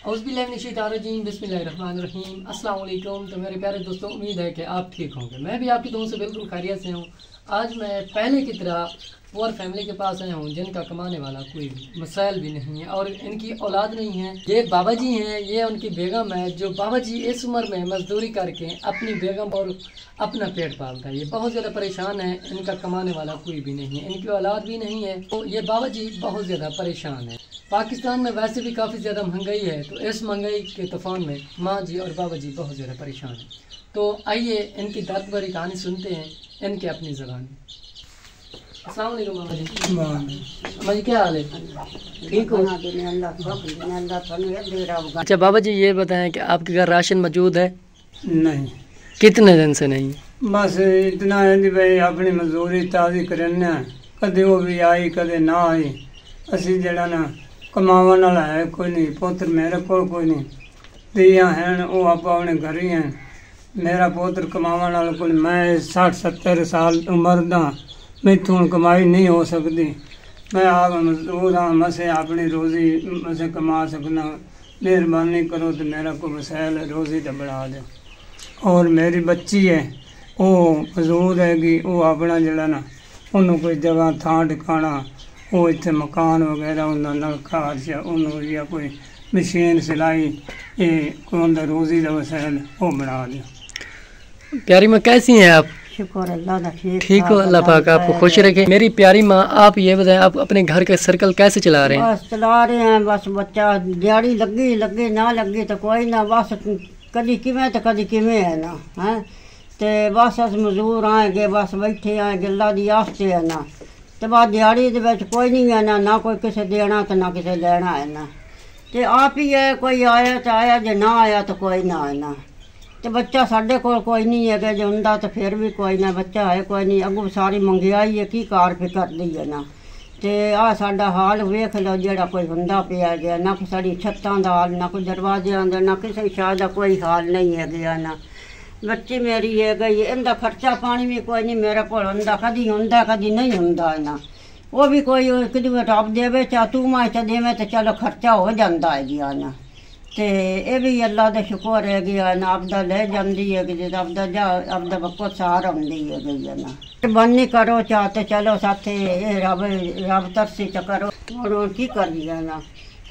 औज़ुबिल्लाहिमिनश्शैतानिर्रजीम बिस्मिल्लाहिर्रहमानिर्रहीम अस्सलाम वालेकुम। तो मेरे प्यारे दोस्तों, उम्मीद है कि आप ठीक होंगे। मैं भी आपकी दुआओं से बिल्कुल खैरियत से हूँ। आज मैं पहले की तरह पुअर फैमिली के पास आया हूँ जिनका कमाने वाला कोई मसाइल भी नहीं है और इनकी औलाद नहीं है। ये बाबा जी हैं, ये उनकी बेगम है। जो बाबा जी इस उम्र में मजदूरी करके अपनी बेगम और अपना पेट पालता है। ये बहुत ज़्यादा परेशान है, इनका कमाने वाला कोई भी नहीं है, इनकी औलाद भी नहीं है। तो ये बाबा जी बहुत ज़्यादा परेशान है। पाकिस्तान में वैसे भी काफ़ी ज़्यादा महंगाई है, तो इस महंगाई के तूफान में माँ जी और बाबा जी बहुत ज़्यादा परेशान हैं। तो आइए इनकी दर्द भरी कहानी सुनते हैं इनके अपनी ज़बान। अस्सलाम वालेकुम मामा जी। मामा जी क्या हाल है? ठीक हो? अच्छा बाबा जी ये बताएं कि आपके घर राशन मौजूद है? नहीं। कितने दिन से नहीं? बस इतना है कि भाई अपनी मजदूरी ताज़ी करने, कदे वो भी आई कदे ना आई। असी जड़ा ना कमावन वाला है कोई नहीं, पुत्र मेरे को कोई नहीं, दियाँ हैं वो आप अपने घर ही हैं। मेरा पुत्र कमावन वाला कोई, मैं 60-70 साल उम्र दा, मैथों कमाई नहीं हो सकती। मैं आप मजदूर हाँ, मसे अपनी रोज़ी मसे कमा सकना। मेहरबानी करो तो मेरा कोई मसैल है, रोज़ी तो बढ़ा दो। और मेरी बच्ची है वो मजदूर हैगी, वो अपना जड़ा ना उन्होंने कोई जगह थां ठिकाना, वो इतने मकान वगैरह उन्होंने नलका या उन्होंने या कोई मशीन सिलाई, ये कोई रोज़ी का मसैल वो बना दिया। प्यारी माँ कैसी हैं आप? शुक्र अल्लाह का, ठीक हो? अल्लाह पाक आपको खुश रखे। मेरी प्यारी माँ आप ये बताएं, आप अपने घर का सर्कल कैसे चला रहे हैं? बस चला रहे हैं, बस बच्चा दिहाड़ी लगी लगे ना लगी तो कोई ना, बस कदी किमें तो कदी किमें है ना है। तो बस अस मजदूर आएंगे, बस बैठे आएंगे अल्लाह दी आस्ते है ना। तो बाद दिहाड़ी दे विच कोई नहीं है ना कोई किसे देना तो ना किसे लेना है ना। तो आप ही है, कोई आया तो आया, जो ना आया तो कोई ना है ना। तो बच्चा साढ़े कोई नहीं है कि जो होंदा तो फिर भी कोई ना, बच्चा है कोई नहीं। अगू सारी मंहगाई है, की कार पे कर दी है ना। तो आ साडा हाल वेख लो, जेड़ा कोई होंदा पिया गया ना, कोई साड़ी छत्तां दा हाल, ना कोई दरवाज़ियां दा, ना किसी शाह दा कोई हाल नहीं है गया ना। बच्ची मेरी है गई, इनका खर्चा पानी भी कोई नहीं मेरे को होंदा, कदी होंदा कदी नहीं होंदा है ना। वो भी कोई कदी रब देवे चा तू माँ च देवे तो चलो खर्चा हो जाता है गया ना। तो ये भी अल्लाह का शुक्र है गया ना, आपदा ले जाती है कि आपदा जा आपदा बको सार आँदी है गई है ना। बनी करो चाह तो चलो साथे रब तरसी च करो, और की कर दिया ना।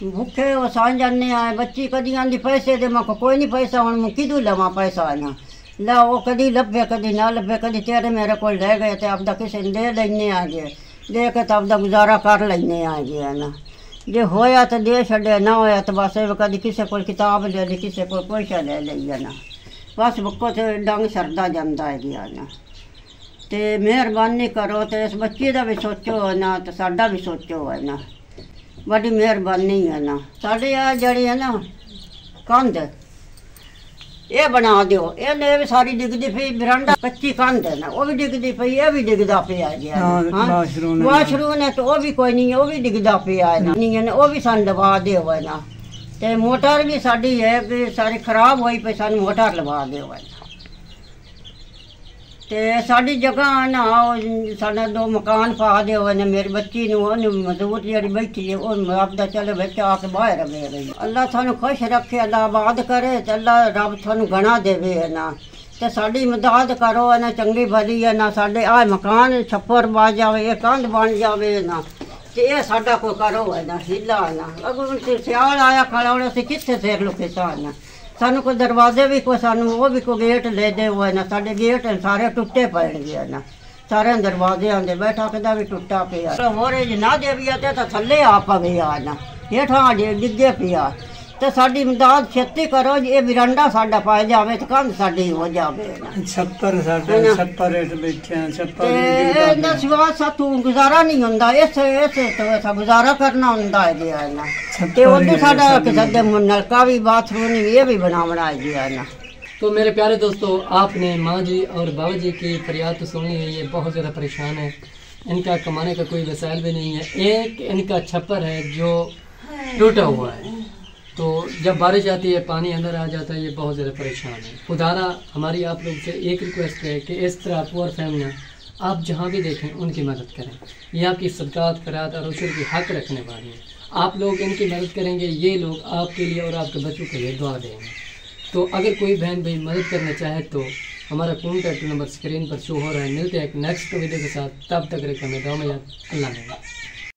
भुखे वो सा जाने आए, बच्ची कदी आँदी पैसे दे, मैं कोई नहीं पैसा हूँ मैं किदू लवा पैसा है ना। ला वो कदी लभे कदी ना लभे, कदी तेरे मेरे को ले गए तो आपदा किसी ने दे लेने आ गए, दे के तो आपदा गुजारा कर लेने आ गया ना। जो होया तो दे छड़े, ना होया तो बस कदी किसी को किताब ले ली, किसी को पैसा ले लिया ना। बस बको तो डंग सरदा जाता है गया ना। तो मेहरबानी करो तो इस बच्चे का भी सोचो है ना, तो साडा भी सोचो है ना, बड़ी मेहरबानी है ना। साढ़े आ जड़ी है ना कंध ये बना दो, ये भी सारी डिगदी पी, बरांडा कच्ची कंध है ना वो भी डिगदी पी, ये भी डिगदा पिया गया। वाशरूम है तो वो भी कोई नहीं है, वो भी डिगदा पिया है ना, नहीं है ना वो भी सन लवा दे है ना। तो मोटर भी साड़ी है कि सारी खराब हुई पे सन मोटर लवा दे है ना। तो साड़ी जगह है ना साढ़ा 2 मकान पा दे ना। मेरी बच्ची मजदूर जी बैठी है वो आपदा चलो बच्चा आके बाहर रवे गई। अल्लाह थानू खुश रखे, अल्लाह आबाद करे, तो अल्लाह रब थानू गणा देवे है ना। तो साड़ी मदद करो है ना, चंगी भली है ना। साढ़े आ मकान छप्पर बा जावे, ये कंध बन जावे ना। तो ये साडा कोई करो है ना हीला है ना। अगर सियाल आया खड़ा होने से कितने सिर लुके सा ना, सानू कोई दरवाजे भी कोई सानू वो भी कोई गेट ले दे वो है ना। साढ़े गेट सारे टुटे पड़ गए ना, सारे दरवाजे आंदे बैठा कदा भी टुटा पिया। मोरे ज ना दे भी तो थले आ पवे आ ना, हेठा डिगे पिया। तो साड़ी मदद छेती करो, ये बिरंडा साडा पाए जावे तो कंध साडी हो जावे ना। छप्पर साडा छप्पर हेठ बैठे हैं, छप्पर ना सिवा सातू गुजारा नहीं होंदा, इस तो गुजारा करना होंदा है गया ना। ते उधर साडा किसे नलका भी बाथरूम ये भी बनावना है गया ना। तो मेरे प्यारे दोस्तों, आपने माँ जी और बाबा जी की फरियाद तो सुनी है। ये बहुत ज़्यादा परेशान है, इनका कमाने का कोई वसाइल भी नहीं है। एक इनका छप्पर है जो टूटा हुआ है, तो जब बारिश आती है पानी अंदर आ जाता है। ये बहुत ज़्यादा परेशान है। खुदारा हमारी आप लोग से एक रिक्वेस्ट है कि इस तरह पुअर फैमिलियाँ आप जहाँ भी देखें उनकी मदद करें। ये आपकी सदकात खैरात और उशर की हक रखने वाली हैं। आप लोग इनकी मदद करेंगे, ये लोग आपके लिए और आपके बच्चों के लिए दुआ देंगे। तो अगर कोई बहन भाई मदद करना चाहे तो हमारा कॉन्टैक्ट नंबर स्क्रीन पर शो हो रहा है। मिलते हैं एक नेक्स्ट वीडियो के साथ, तब तक रखें हमें दुआ में याद। अल्लाह हाफ़िज़।